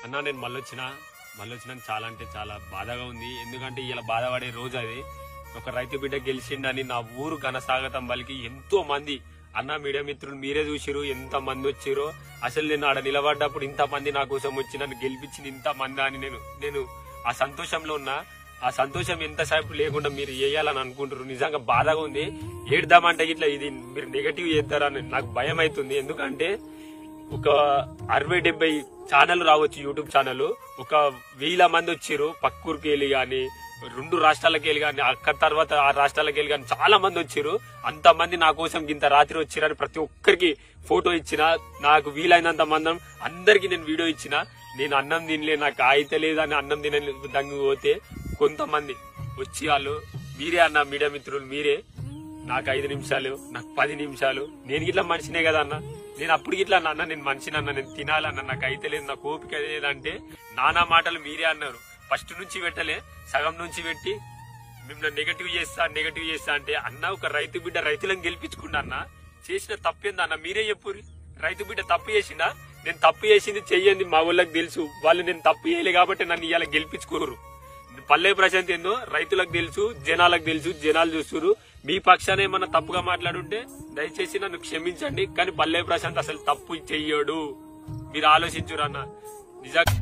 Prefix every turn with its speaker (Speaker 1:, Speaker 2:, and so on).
Speaker 1: అన్నా నేను మళ్ళొచ్చినా చాలా అంటే చాలా బాధగా ఉంది. ఎందుకంటే ఇలా బాధపడే రోజు అది. ఒక రైతు బిడ్డ గెలిచిండని నా ఊరు ఘనస్వాగతం పలికి ఎంతో మంది అన్న మీడియా మిత్రులు మీరే చూసిరు ఎంత మంది వచ్చిరో. అసలు నేను ఆడ నిలబడ్డప్పుడు ఇంత మంది నా కోసం వచ్చి నన్ను గెలిపించింది ఇంత మంది అని నేను ఆ సంతోషంలో ఉన్నా. ఆ సంతోషం ఎంతసేపు లేకుండా మీరు వేయాలని అనుకుంటారు. నిజంగా బాధగా ఉంది. ఏడ్దామంటే ఇట్లా ఇది మీరు నెగటివ్ చేస్తారని నాకు భయం అవుతుంది. ఎందుకంటే ఒక 60-70 ఛానల్ రావచ్చు, యూట్యూబ్ ఛానల్. ఒక 1000 మంది వచ్చిర్రు పక్కూరికి వెళ్ళి గాని 2 రాష్ట్రాలకు వెళ్ళి గాని అక్కడ తర్వాత 6 రాష్ట్రాలకు వెళ్ళి గాని చాలా మంది వచ్చిర్రు. అంతమంది నా కోసం ఇంత రాత్రి వచ్చిరని ప్రతి ఒక్కరికి ఫోటో ఇచ్చిన. నాకు వీలైనంత మందం అందరికి నేను వీడియో ఇచ్చిన. నేను అన్నం తినలే, నాకు అయితే లేదని అన్నం తినలే దంగి పోతే కొంతమంది వచ్చి వాళ్ళు మీరే అన్న మీడియా మిత్రులు మీరే నాకు 5 నిమిషాలు నాకు 10 నిమిషాలు నేను ఇట్లా మనిషినే కదా అన్న. నేను అప్పుడు ఇట్లా అన్న నేను మనిషినన్నా, నేను తినాలన్నా, నాకు అయితే లేదు, నాకు ఓపిక లేదంటే నానా మాటలు మీరే అన్నారు. ఫస్ట్ నుంచి పెట్టలే, సగం నుంచి పెట్టి మిమ్మల్ని నెగటివ్ చేస్తా అంటే అన్న ఒక రైతు బిడ్డ రైతులను గెలిపించుకున్నా అన్న. చేసిన తప్పేందన్న మీరే చెప్పుర్రి. రైతు బిడ్డ తప్పు చేసినా నేను తప్పు చేసింది చెయ్యండి మా ఊళ్ళకి తెలుసు. వాళ్ళు నేను తప్పు చేయలే కాబట్టి నన్ను ఇవాళ గెలిపించుకోరు. పల్లె ప్రశాంత్ ఏందో రైతులకు తెలుసు, జనాలకు తెలుసు, జనాలు చూస్తున్నారు. మీ పక్షాన ఏమన్నా తప్పుగా మాట్లాడుంటే దయచేసి నన్ను క్షమించండి. కానీ పల్లె ప్రశాంత్ అసలు తప్పు చెయ్యడు. మీరు ఆలోచించురు అన్న నిజంగా.